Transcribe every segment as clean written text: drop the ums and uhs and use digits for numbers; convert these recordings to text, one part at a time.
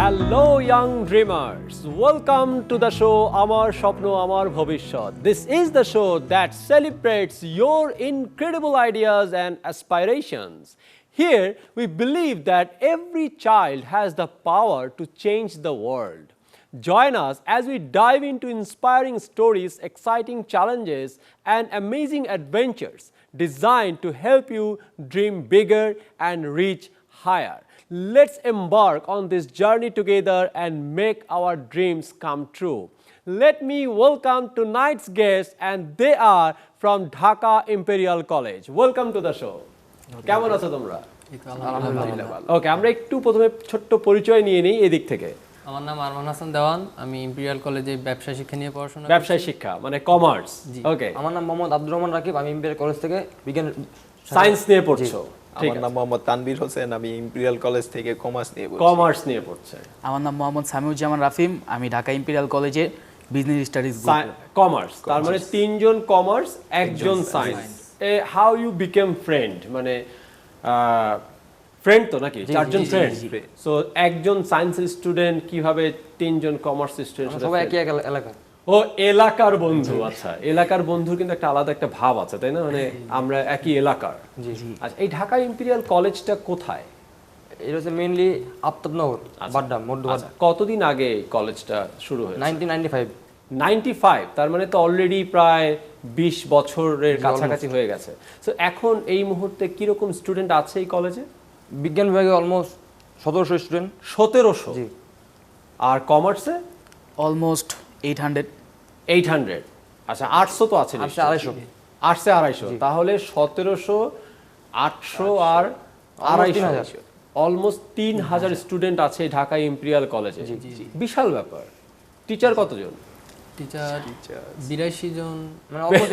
Hello, young dreamers. Welcome to the show Amar Shopno Amar Bhovishot. This is the show that celebrates your incredible ideas and aspirations. Here, we believe that every child has the power to change the world. Join us as we dive into inspiring stories, exciting challenges, and amazing adventures designed to help you dream bigger and reach higher. Let's embark on this journey together and make our dreams come true. Let me welcome tonight's guests, and they are from Dhaka Imperial College. Welcome to the show. কেমন আছো তোমরা? আলহামদুলিল্লাহ ভালো। ওকে, আমরা একটু প্রথমে ছোট্ট পরিচয় নিয়ে নেই এদিক থেকে। আমার নাম আরমান হাসান দেওয়ান, আমি ইম্পেরিয়াল কলেজে ব্যবসায় শিক্ষা নিয়ে পড়াশোনা করি। ব্যবসায় শিক্ষা মানে কমার্স। ওকে, আমার নাম মোহাম্মদ আব্দুর রহমান রাকিব, আমি ইম্পেরিয়াল কলেজ থেকে বিজ্ঞান সায়েন্স নিয়ে পড়ছো। আমার নাম মোহাম্মদ তানভীর হোসেন, আমি ইম্পেরিয়াল কলেজ থেকে কমার্স নিয়ে পড়ছি। কমার্স নিয়ে পড়ছে। আমার নাম মোহাম্মদ সামিউজ্জামান রাফিম, আমি ঢাকা ইম্পেরিয়াল কলেজে বিজনেস স্টাডিজ কমার্স। তার মানে তিনজন কমার্স, একজন science. How you became friend, মানে ফ্রেন্ড তো নাকি চারজন ফ্রেন্ড? সো একজন সায়েন্সের স্টুডেন্ট কিভাবে তিনজন কমার্স স্টুডেন্ট? সবাই একই এলাকা। ও, এলাকার বন্ধু। আচ্ছা, এলাকার বন্ধুর কিন্তু একটা আলাদা একটা ভাব আছে, তাই না? মানে আমরা একই এলাকার। আচ্ছা, এই ঢাকা ইম্পেরিয়াল কলেজটা কোথায়? এটা হচ্ছে মেইনলি আফতাবনগর, বাড্ডা, মধ্য বাড্ডা। কতদিন আগে কলেজটা শুরু হয়েছে? 1995। 95, তার মানে তো অলরেডি প্রায় 20 বছরের কাছাকাছি হয়ে গেছে। সো এখন এই মুহূর্তে কিরকম স্টুডেন্ট আছে এই কলেজে? বিজ্ঞান বিভাগে অলমোস্ট 1700 স্টুডেন্ট। 1700? জি। আর কমার্সে? অলমোস্ট 800। 800। আচ্ছা, 800 তো আছে। 250। 250। তাহলে 1700, 800 আর 250, অলমোস্ট 3000 স্টুডেন্ট আছে ঢাকা ইম্পেরিয়াল কলেজে। বিশাল ব্যাপার। টিচার কতজন? টিচার 82 জন, মানে অলমোস্ট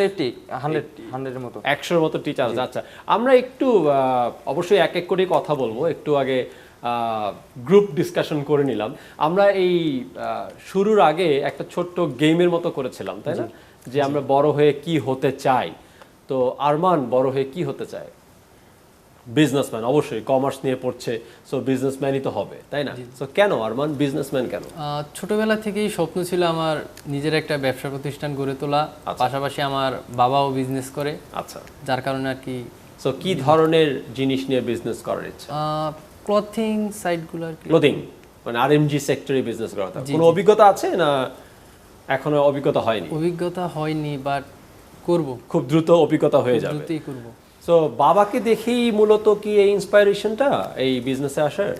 100 এর মতো। 100-র মতো টিচার। আচ্ছা, আমরা একটু অবশ্যই এক এক করে কথা বলবো। একটু আগে গ্রুপ ডিসকাশন করে নিলাম। আমরা এই শুরুর আগে একটা ছোট্ট গেমের মতো করেছিলাম, তাই না? যে আমরা বড় হয়ে কি হতে চাই। তো আরমান বড় হয়ে কি হতে চায়? বিজনেসম্যান। অবশ্যই কমার্স নিয়ে পড়ছে, সো বিজনেসম্যানই তো হবে, তাই না? সো কেন আরমান বিজনেসম্যান কেন? ছোটবেলা থেকেই স্বপ্ন ছিল আমার নিজের একটা ব্যবসা প্রতিষ্ঠান গড়ে তোলা। পাশাপাশি আমার বাবাও বিজনেস করে। আচ্ছা, যার কারণে আর কি। সো কি ধরনের জিনিস নিয়ে বিজনেস করার ইচ্ছা? ক্লথিং সাইটগুলো আর কি। ক্লোথিং মানে আরএমজি সেক্টরে বিজনেস করা। কোনো অভিজ্ঞতা আছে না এখনো অভিজ্ঞতা হয়নি? অভিজ্ঞতা হয়নি, বাট করব। খুব দ্রুত অভিজ্ঞতা হয়ে যাবে। দ্রুতই করব। সো বাবাকে দেখেই মূলত কি এই ইন্সপাইরেশনটা এই বিজনেসে আসার?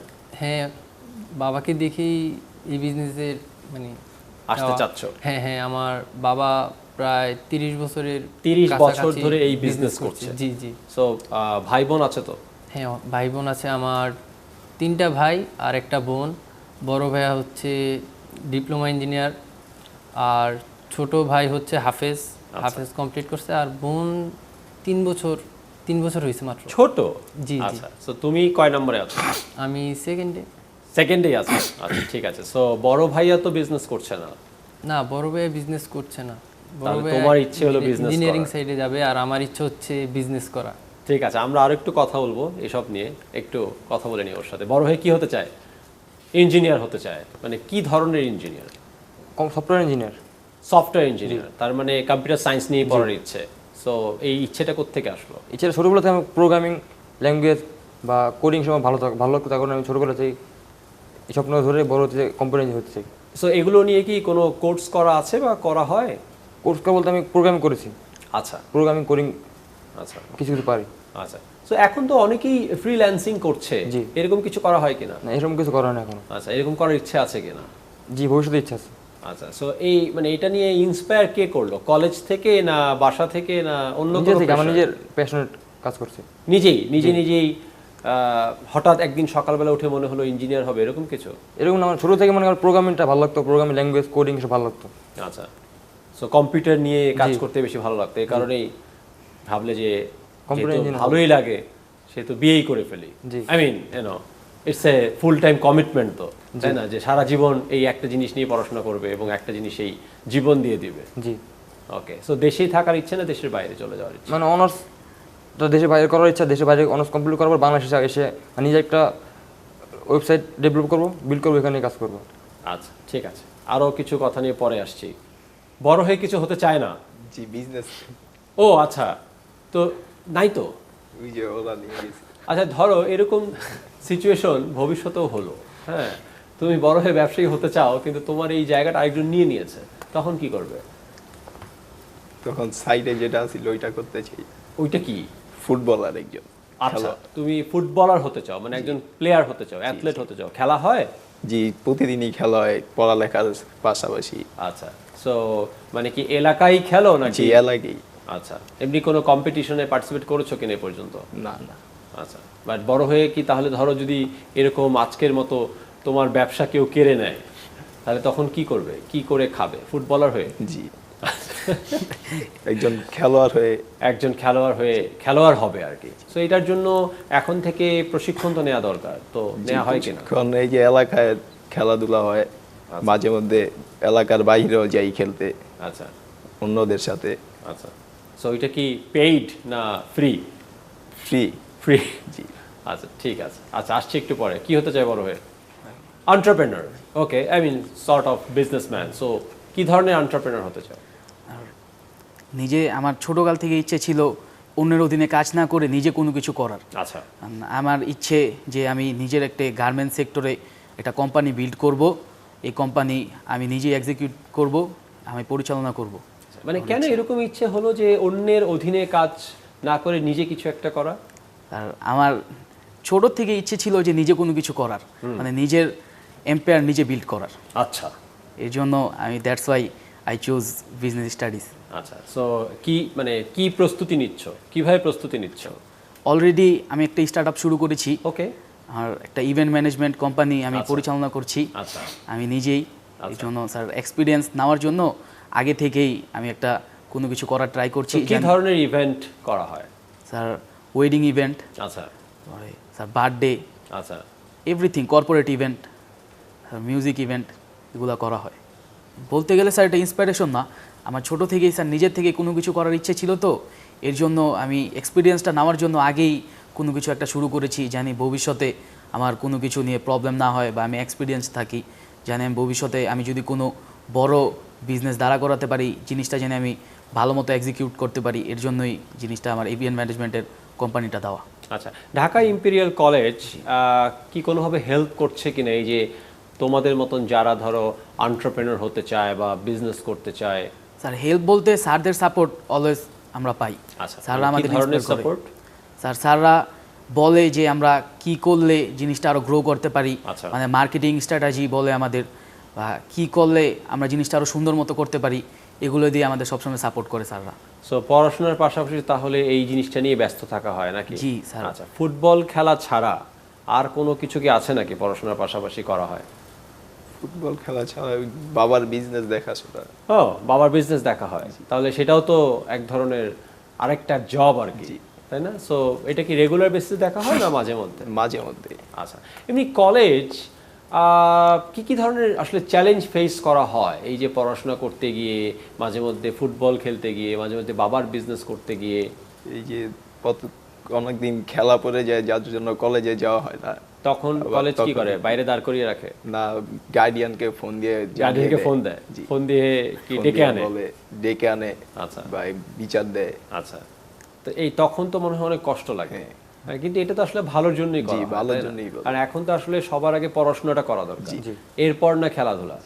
হ্যাঁ, বাবাকে দেখেই এই বিজনেসের মানে আসতে চাচ্ছ? হ্যাঁ হ্যাঁ, আমার বাবা প্রায় 30 বছরের 30 বছর ধরে এই বিজনেস করছে। জি জি। সো ভাই বোন আছে তো? হ্যাঁ, ভাই বোন আছে আমার 3টা ভাই আর একটা বোন। বড় ভাইয়া হচ্ছে ডিপ্লোমা ইঞ্জিনিয়ার, আর ছোট ভাই হচ্ছে হাফেজ কমপ্লিট করছে, আর বোন 3 বছর হয়েছে মাত্র। ছোট? জি জি। আচ্ছা, সো তুমি কয় নম্বরে আছো? আমি সেকেন্ডেই আছো। আচ্ছা, ঠিক আছে। সো বড় ভাইয়া তো বিজনেস করছে না? না, বড় ভাইয়া বিজনেস করছে না। বড় ভাইয়া তোমার ইচ্ছে হলো বিজনেস করা, ইঞ্জিনিয়ারিং সাইডে যাবে, আর আমার ইচ্ছে হচ্ছে বিজনেস করা। ঠিক আছে, আমরা আরো একটু কথা বলবো এসব নিয়ে। একটু কথা বলে নিই ওর সাথে। বড় হয়ে কি হতে চায়? ইঞ্জিনিয়ার হতে চায়। মানে কি ধরনের engineer? Software engineer. Software engineer, তার মানে কম্পিউটার সায়েন্স নিয়ে পড়ার ইচ্ছে। সো এই ইচ্ছেটা কোত্থেকে আসলো? এছাড়া ছোটবেলা থেকে আমি প্রোগ্রামিং ল্যাঙ্গুয়েজ বা কোডিং সময় ভালো লাগতো, তখন আমি ছোটবেলা থেকে এই স্বপ্ন ধরে বড় হতে কোম্পানি হতে চাই। সো এগুলো নিয়ে কি কোনো কোর্স করা আছে বা করা হয়? কোর্স বলতে আমি প্রোগ্রামিং করেছি। আচ্ছা, প্রোগ্রামিং কোডিং আচ্ছা, কিছু পারি। আচ্ছা। সো এখন তো অনেকেই ফ্রিল্যান্সিং করছে, এরকম কিছু করা হয় কিনা? না, এরকম কিছু করা হয় না এখনো। আচ্ছা, এরকম করার ইচ্ছে আছে কিনা? জি, ভবিষ্যতে ইচ্ছা আছে। আচ্ছা, সো এই মানে এটা নিয়ে ইন্সপায়ার কে করলো? কলেজ থেকে না বাসা থেকে না অন্য কোনো থেকে? আমার নিজের প্যাশনেট কাজ করছে। নিজেই হঠাৎ একদিন সকালবেলা উঠে মনে হলো ইঞ্জিনিয়ার হবে, এরকম কিছু? এরকম আমার ছোট থেকে মনে হয় প্রোগ্রামিংটা ভালো লাগতো, প্রোগ্রামিং ল্যাঙ্গুয়েজ কোডিং সব ভালো লাগতো। আচ্ছা, সো কম্পিউটার নিয়ে কাজ করতে বেশি ভালো লাগতো, এই কারণেই ভাবলে যে ভালোই লাগে সে তো বিয়েই করে ফেলি। I mean it's a full time commitment তো, তাই না? যে সারা জীবন এই একটা জিনিস নিয়ে পড়াশোনা করবে এবং একটা জিনিস এই জীবন দিয়ে দিবে। জি। ওকে, সো দেশেই থাকার ইচ্ছে না দেশের বাইরে চলে যাওয়ার ইচ্ছে? মানে অনার্স তো দেশের বাইরে করার ইচ্ছা, দেশের বাইরে অনার্স কমপ্লিট করার পর বাংলাদেশে এসে নিজে একটা ওয়েবসাইট ডেভেলপ করবো, বিল্ড করবো, এখানে কাজ করবো। আচ্ছা ঠিক আছে, আরও কিছু কথা নিয়ে পরে আসছি। বড় হয়ে কিছু হতে চায় না? জি বিজনেস, ও আচ্ছা, তো নাই তো। ওই যে ওরা নিয়ে গেছে। আচ্ছা ধরো এরকম সিচুয়েশন ভবিষ্যতেও হলো, হ্যাঁ, তুমি বড় হয়ে ব্যবসায়ী হতে চাও কিন্তু তোমার এই জায়গাটা আরেকজন নিয়ে নিয়েছে, তখন কি করবে? তখন সাইডে যেটা ছিল ওইটা করতে চাই, ওইটা কি? ফুটবলার একজন। আচ্ছা তুমি ফুটবলার হতে চাও, মানে একজন প্লেয়ার হতে চাও, অ্যাথলেট হতে চাও, খেলা হয়? জি প্রতিদিনই খেলা হয় পড়ালেখার পাশাপাশি। আচ্ছা, সো মানে কি এলাকায় খেলো নাকি? জি এলাকায়। আচ্ছা, এমনি কোনো কম্পিটিশনে পার্টিসিপেট করেছো কিনা এ পর্যন্ত? না না। আচ্ছা, বাট বড় হয়ে কি তাহলে ধরো যদি এরকম আজকের মতো তোমার ব্যবসা কেউ কেড়ে নেয়, তাহলে তখন কি করবে? কি করে খাবে? ফুটবলার হয়ে? জি একজন খেলোয়াড় হয়ে। একজন খেলোয়াড় হয়ে খেলোয়াড় হবে আর কি। সো এটার জন্য এখন থেকে প্রশিক্ষণ তো নেওয়া দরকার, তো নেওয়া হয় কিনা? কারণ এই যে এলাকায় খেলাধুলা হয়, মাঝে মধ্যে এলাকার বাইরেও যাই খেলতে আচ্ছা অন্যদের সাথে। আচ্ছা, সো এটা কি পেইড না ফ্রি? ফ্রি। ফ্রি, জি। আচ্ছা ঠিক আছে। আচ্ছা আসছি একটু পরে, কি হতে চাই বড় হয়ে? Entrepreneur, okay, I mean sort of businessman. So কি ধরনের এন্টারপ্রেনার হতে চাও? নিজে আমার ছোটোকাল থেকে ইচ্ছে ছিল অন্যের অধীনে কাজ না করে নিজে কোনো কিছু করার। আচ্ছা আমার ইচ্ছে যে আমি নিজের একটা গার্মেন্টস সেক্টরে একটা কোম্পানি বিল্ড করব, এই কোম্পানি আমি নিজেই এক্সিকিউট করব, আমি পরিচালনা করব। মানে কেন এরকম ইচ্ছে হলো যে অন্যের অধীনে কাজ না করে নিজে কিছু একটা করা? আর আমার ছোটোর থেকে ইচ্ছে ছিল যে নিজে কোনো কিছু করার, মানে নিজের এম্পায়ার নিজে বিল্ড করার। আচ্ছা এর জন্য আমি that's why I choose business studies. আচ্ছা, সো কি মানে কি প্রস্তুতি নিচ্ছ, কিভাবে প্রস্তুতি নিচ্ছ? অলরেডি আমি একটা স্টার্ট আপ শুরু করেছি, ওকে, আর একটা ইভেন্ট ম্যানেজমেন্ট কোম্পানি আমি পরিচালনা করছি আচ্ছা আমি নিজেই। এর জন্য স্যার এক্সপিরিয়েন্স নেওয়ার জন্য আগে থেকেই আমি একটা কোনো কিছু করার ট্রাই করছি। কি ধরনের ইভেন্ট করা হয়? স্যার ওয়েডিং ইভেন্ট, আচ্ছা স্যার বার্থডে, আচ্ছা everything, corporate event, music event, এগুলো করা হয়। বলতে গেলে স্যার এটা ইন্সপিরেশন না, আমার ছোটো থেকেই স্যার নিজের থেকে কোনো কিছু করার ইচ্ছে ছিল, তো এর জন্য আমি এক্সপিরিয়েন্সটা নেওয়ার জন্য আগেই কোনো কিছু একটা শুরু করেছি, জানি ভবিষ্যতে আমার কোনো কিছু নিয়ে প্রবলেম না হয় বা আমি এক্সপিরিয়েন্স থাকি, জানি আমি ভবিষ্যতে আমি যদি কোনো বড় বিজনেস দাঁড়া করাতে পারি, জিনিসটা জানি আমি ভালো মতো এক্সিকিউট করতে পারি। এর জন্যই জিনিসটা আমার ইভেন্ট ম্যানেজমেন্টের কোম্পানিটা দেওয়া। আচ্ছা, ঢাকা ইম্পেরিয়াল কলেজ কি কোনোভাবে হেল্প করছে কিনা এই যে তোমাদের মতন যারা ধরো এন্টারপ্রেনার হতে চায় বা বিজনেস করতে চায়? স্যার হেল্প বলতে স্যারদের সাপোর্ট অলওয়েজ আমরা পাই। আচ্ছা, স্যাররা কি আমাদের ধরনের ইন্সপায়ার করে। সাপোর্ট? স্যাররা বলে যে আমরা কি করলে জিনিসটা আরো গ্রো করতে পারি, আচ্ছা। মানে মার্কেটিং স্ট্র্যাটেজি বলে আমাদের, বা কি করলে আমরা জিনিসটা আরো সুন্দর মতো করতে পারি, এগুলো দিয়ে আমাদের সবসময় সাপোর্ট করে স্যাররা। সো পড়াশোনার পাশাপাশি তাহলে এই জিনিসটা নিয়ে ব্যস্ত থাকা হয় নাকি? জি, স্যার। আচ্ছা, ফুটবল খেলা ছাড়া আর কোনো কিছু কি আছে নাকি পড়াশোনার পাশাপাশি করা হয়? ফুটবল খেলা ছাড়া ওই বাবার বিজনেস দেখাশোনা। ও, বাবার বিজনেস দেখা হয়, তাহলে সেটাও তো এক ধরনের আরেকটা জব আর কি, তাই না? সো এটা কি রেগুলার বেসিসে দেখা হয় না মাঝে মধ্যে? মাঝে মধ্যে। আচ্ছা, এমনি কলেজ কি কি ধরনের আসলে চ্যালেঞ্জ ফেস করা হয় এই যে পড়াশোনা করতে গিয়ে, মাঝে মধ্যে ফুটবল খেলতে গিয়ে, মাঝে মধ্যে বাবার বিজনেস করতে গিয়ে? এই যে অনেকদিন খেলা পড়ে যায় যার জন্য কলেজে যাওয়া হয় না। তখন কলেজ কি করে, বাইরে দাঁড় করিয়ে রাখে? না, গার্ডিয়ানকে ফোন দিয়ে গার্ডিয়ানকে ফোন দেয়, জি। ফোন দিয়ে কি ডেকে আনে? বলে ডেকে আনে, আচ্ছা বা বিচার দেয়। আচ্ছা, তো এই তখন তো মনে হয় অনেক কষ্ট লাগে, হ্যাঁ, কিন্তু এটা তো আসলে ভালোর জন্যই করা হয়, ভালোর তাই না? জন্যই বলে। আর এখন তো আসলে সবার আগে পড়াশোনাটা করা দরকার, এরপর না খেলাধুলা।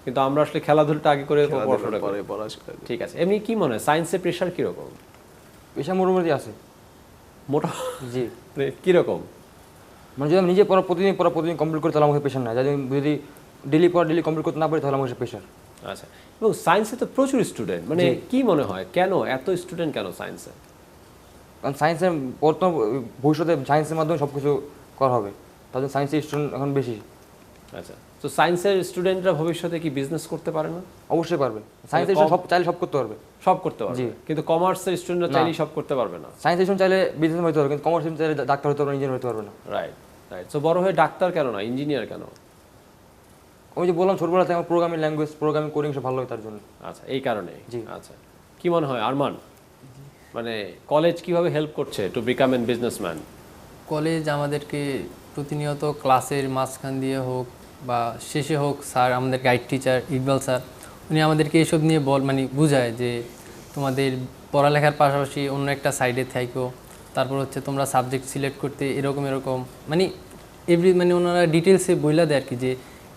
কিন্তু আমরা আসলে খেলাধুলাটা আগে করে পড়াশোনাটা পরে করি। পড়াশোনা। ঠিক আছে, এমনি কি মনে হয় সায়েন্সের প্রেশার কিরকম? পেশা মোটামুটি আছে। মোটা জি, মানে কিরকম? মানে যদি আমি নিজে প্রতিদিন কমপ্লিট করি তাহলে আমাকে পেশার নাই, যদি ডেলি কমপ্লিট করতে না পারি তাহলে আমাকে পেশার। আচ্ছা, এবং সায়েন্সে তো প্রচুর স্টুডেন্ট, মানে কি মনে হয় কেন এত স্টুডেন্ট কেন সায়েন্সে? কারণ সায়েন্সের বর্তমান ভবিষ্যতে সায়েন্সের মাধ্যমে সব কিছু করা হবে, তাদের সায়েন্সের স্টুডেন্ট এখন বেশি। আচ্ছা, তো সায়েন্সের স্টুডেন্টরা ভবিষ্যতে কি বিজনেস করতে পারে না? অবশ্যই পারবে, সায়েন্সের সব চাইলে সব করতে পারবে। সব করতে পারবে, কিন্তু কমার্সের স্টুডেন্টরা চাইলেই সব করতে পারবে না। সায়েন্সের স্টুডেন্ট চাইলে বিজনেস হতে পারবে, কিন্তু কমার্স চাইলে ডাক্তার হতে পারবে, ইঞ্জিনিয়ার হতে পারবে না। রাইট রাইট, সো বড় হয়ে ডাক্তার কেন না ইঞ্জিনিয়ার কেন? আমি যে বললাম ছোটবেলা থেকে আমার প্রোগ্রামিং ল্যাঙ্গুয়েজ, প্রোগ্রামিং কোডিং সব ভালো হয় তার জন্য। আচ্ছা, এই কারণে। জি। আচ্ছা, কি মনে হয় আরমান, মানে কলেজ কিভাবে হেল্প করছে to become N businessman? College আমাদেরকে প্রতিনিয়ত ক্লাসের মাঝখান দিয়ে হোক বা শেষে হোক স্যার, আমাদের গাইড টিচার ইকবাল স্যার, উনি আমাদেরকে এসব নিয়ে মানে বুঝায় যে তোমাদের পড়ালেখার পাশাপাশি অন্য একটা সাইডে থাকো, তারপর হচ্ছে তোমরা সাবজেক্ট সিলেক্ট করতে এরকম মানে মানে ওনারা ডিটেলসে বইলা দেয় আর কি, যে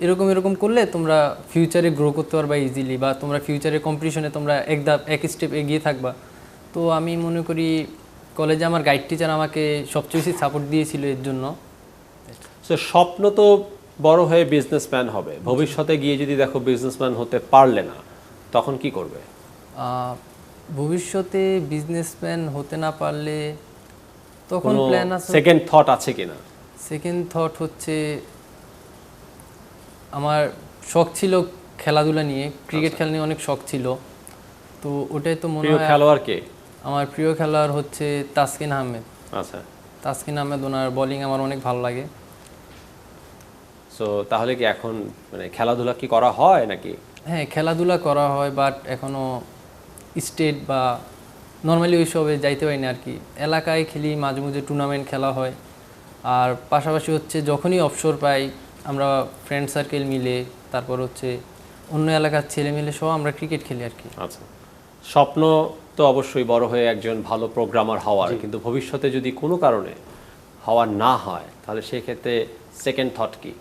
এরকম করলে তোমরা ফিউচারে গ্রো করতে পারবা ইজিলি, বা তোমরা ফিউচারে কম্পিটিশনে তোমরা এক স্টেপ এগিয়ে থাকবা। তো আমি মনে করি কলেজে আমার গাইড টিচার আমাকে সবচেয়ে বেশি সাপোর্ট দিয়েছিল এর জন্য। সো স্বপ্ন তো বড় হয়ে বিজনেসম্যান হবে, ভবিষ্যতে গিয়ে যদি দেখো বিজনেসম্যান হতে পারলে না, তখন কি করবে? ভবিষ্যতে বিজনেসম্যান হতে না পারলে তখন প্ল্যান আছে, সেকেন্ড থট আছে কিনা? সেকেন্ড থট হচ্ছে আমার শখ ছিল খেলাধুলা নিয়ে, ক্রিকেট খেলা নিয়ে অনেক শখ ছিল। তো ওটাই তো মনে প্রিয় হয়। খেলোয়াড় কে? আমার প্রিয় খেলোয়াড় হচ্ছে তাসকিন আহমেদ। আচ্ছা, তাসকিন আহমেদ, ওনার বোলিং আমার অনেক ভালো লাগে। সো তাহলে কি এখন মানে খেলাধুলা কি করা হয় নাকি? হ্যাঁ, খেলাধুলা করা হয়, বাট এখনও স্টেট বা নর্মালি ওইসবে যাইতে পারি না আর কি। এলাকায় খেলি, মাঝে মাঝে টুর্নামেন্ট খেলা হয়। আর পাশাপাশি হচ্ছে যখনই অবসর পাই আমরা ফ্রেন্ড সার্কেল মিলে, তারপর হচ্ছে অন্য এলাকার ছেলে মিলে সহ আমরা ক্রিকেট খেলি আর কি। আচ্ছা, স্বপ্ন তো অবশ্যই বড় হয়ে একজন ভালো প্রোগ্রামার হওয়ার, কিন্তু ভবিষ্যতে যদি কোনো কারণে হওয়া না হয় তাহলে সেই ক্ষেত্রে সেকেন্ড থট কি?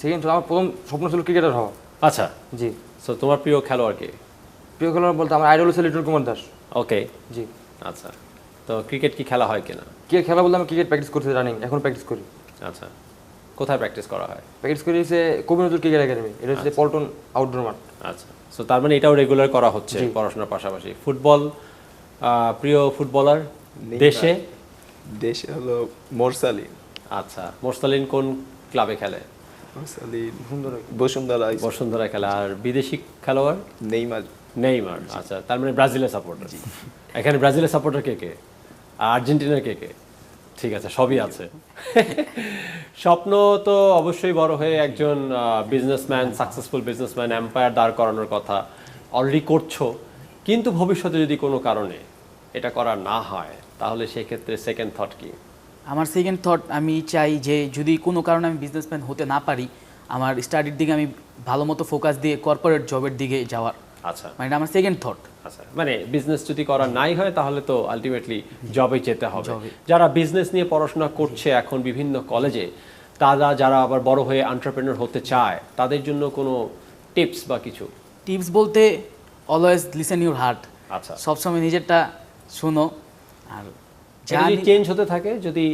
সেকেন্ড আমার প্রথম স্বপ্ন ছিল ক্রিকেটার হওয়া। আচ্ছা, জি। সো তোমার প্রিয় খেলোয়াড় কে? প্রিয় খেলোয়াড় বলতে আমার আইডল ছিল লিটন কুমার দাস। ওকে, জি। আচ্ছা, তো ক্রিকেট কি খেলা হয় কিনা? ক্রিকেট খেলা বলতে আমি ক্রিকেট প্র্যাকটিস করতে রানিং, এখন প্র্যাকটিস করি। আচ্ছা, কোথায় প্র্যাকটিস করা হয়? প্র্যাকটিস করি হচ্ছে কবি নজরুল ক্রিকেট একাডেমি, এটা হচ্ছে পল্টন আউটডোর মাঠ। আচ্ছা, সো তার মানে এটাও রেগুলার করা হচ্ছে পড়াশোনার পাশাপাশি। ফুটবল, প্রিয় ফুটবলার দেশে? দেশে হলো মোরসালিন। আচ্ছা, মোরসালিন কোন ক্লাবে খেলে? মোরসালিন বসুন্ধরা। বসুন্ধরা খেলে। আর বিদেশি খেলোয়াড়? নেইমার। নেইমার। আচ্ছা, তার মানে ব্রাজিলের সাপোর্টার। এখানে ব্রাজিলের সাপোর্টার কে কে? আর আর্জেন্টিনার কে কে? ঠিক আছে, সবই আছে। স্বপ্ন তো অবশ্যই বড় হয়ে একজন বিজনেসম্যান, সাকসেসফুল বিজনেসম্যান, এম্পায়ার দাঁড় করানোর কথা অলরেডি করছো, কিন্তু ভবিষ্যতে যদি কোনো কারণে এটা করা না হয় তাহলে সেক্ষেত্রে সেকেন্ড থট কি? আমার সেকেন্ড থট, আমি চাই যে যদি কোনো কারণে আমি বিজনেসম্যান হতে না পারি, আমার স্টাডির দিকে আমি ভালো মতো ফোকাস দিয়ে কর্পোরেট জবের দিকে যাওয়ার। আচ্ছা, মানে এটা আমার সেকেন্ড থট। আচ্ছা, মানে বিজনেস যদি করা নাই হয় তাহলে তো আলটিমেটলি জবে যেতে হবে। জবে। যারা বিজনেস নিয়ে পড়াশোনা করছে এখন বিভিন্ন কলেজে, যারা আবার বড় হয়ে এন্টারপ্রেনার হতে চায়, তাদের জন্য কোনো টিপস বা কিছু? টিপস বলতে অলওয়েজ লিসেন ইউর হার্ট। আচ্ছা, সবসময় নিজেরটা শুনো। আর যদি চেঞ্জ হতে থাকে, যদি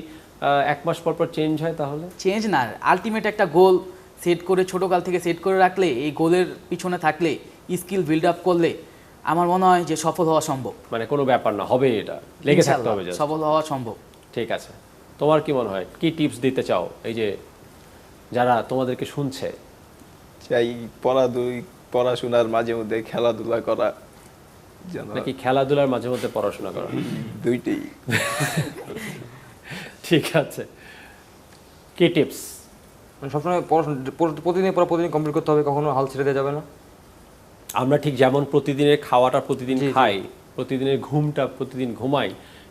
1 মাস পর পর চেঞ্জ হয় তাহলে? চেঞ্জ না, আলটিমেট একটা গোল সেট করে ছোটোকাল থেকে সেট করে রাখলে, এই গোলের পিছনে থাকলে, স্কিল বিল্ড আপ করলে আমার মনে হয় যে সফল হওয়া সম্ভব। মানে কোনো ব্যাপার না, হবে, এটা লেগে থাকতে হবে just। সফল হওয়া সম্ভব। ঠিক আছে, তোমার কি মনে হয়, কি টিপস দিতে চাও এই যে যারা তোমাদেরকে শুনছে? চাই পড়াশোনার মাঝে মধ্যে খেলাধুলা করা, যেন নাকি খেলাধুলার মাঝে মধ্যে পড়াশোনা করা? দুইটাই। ঠিক আছে, কি টিপস? মানে সবসময় প্রতিদিন পড়া প্রতিদিন কমপ্লিট করতে হবে, কখনো হাল ছেড়ে দেওয়া যাবে না। আমরা ঠিক যেমন প্রতিদিনের খাওয়াটা প্রতিদিন খাই, প্রতিদিনের ঘুমটা প্রতিদিন ঘুমাই,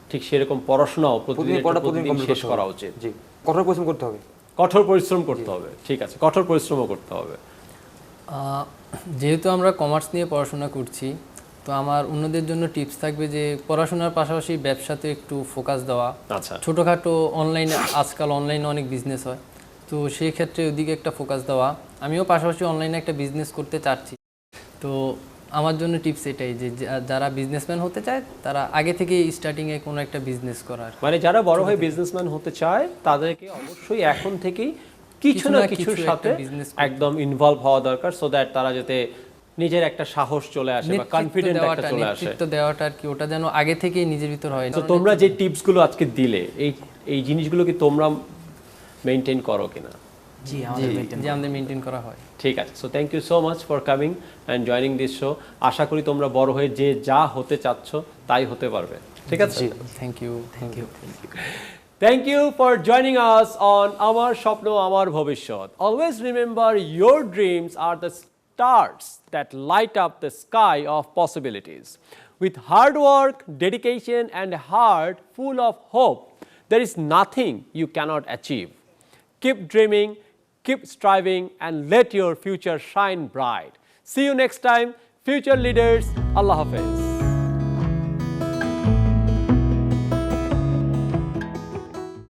ঠিক সেরকম পড়াশোনাও প্রতিদিন শেষ করা উচিত। জি, কঠোর পরিশ্রম করতে হবে। কঠোর পরিশ্রম করতে হবে। ঠিক আছে, কঠোর পরিশ্রমও করতে হবে। যেহেতু আমরা কমার্স নিয়ে পড়াশোনা করছি, তো আমার অন্যদের জন্য টিপস থাকবে যে পড়াশোনার পাশাপাশি ব্যবসাতে একটু ফোকাস দেওয়া। আচ্ছা, ছোটোখাটো অনলাইনে, আজকাল অনলাইনে অনেক বিজনেস হয়, তো সেই ক্ষেত্রে ওদিকে একটা ফোকাস দেওয়া। আমিও পাশাপাশি অনলাইনে একটা বিজনেস করতে চাচ্ছি। তো আমার জন্য টিপস এটাই যে যারা বিজনেসম্যান হতে চায় তারা আগে থেকে স্টার্টিংয়ে কোনো একটা বিজনেস করার। মানে যারা বড় হয়ে বিজনেসম্যান হতে চায় তাদেরকে অবশ্যই এখন থেকেই কিছু না কিছুর সাথে একদম ইনভলভ হওয়া দরকার, সো দ্যাট তারা যাতে নিজের একটা সাহস চলে আসে বা কনফিডেন্ট একটা চলে আসে। নেতৃত্ব দেওয়াটা আর কি, ওটা যেন আগে থেকেই নিজের ভিতর হয়। তো তোমরা যে টিপসগুলো আজকে দিলে, এই জিনিসগুলো কি তোমরা মেইনটেইন করো কিনা? জি, আমাদের মেইনটেইন করা হয়। ঠিক আছে, so thank you so much for coming and joining this show. আশা করি তোমরা বড় হয়ে যে যা হতে চাচ্ছ তাই হতে পারবে। ঠিক আছে, thank you. Thank you for joining us on Amar Shopno Amar Bhovishot. Always remember, your dreams are the stars that light up the sky of possibilities. With hard work, dedication, and a heart full of hope, there is nothing you cannot achieve. keep dreaming, keep striving, and let your future shine bright. See you next time, future leaders. Allah Hafiz.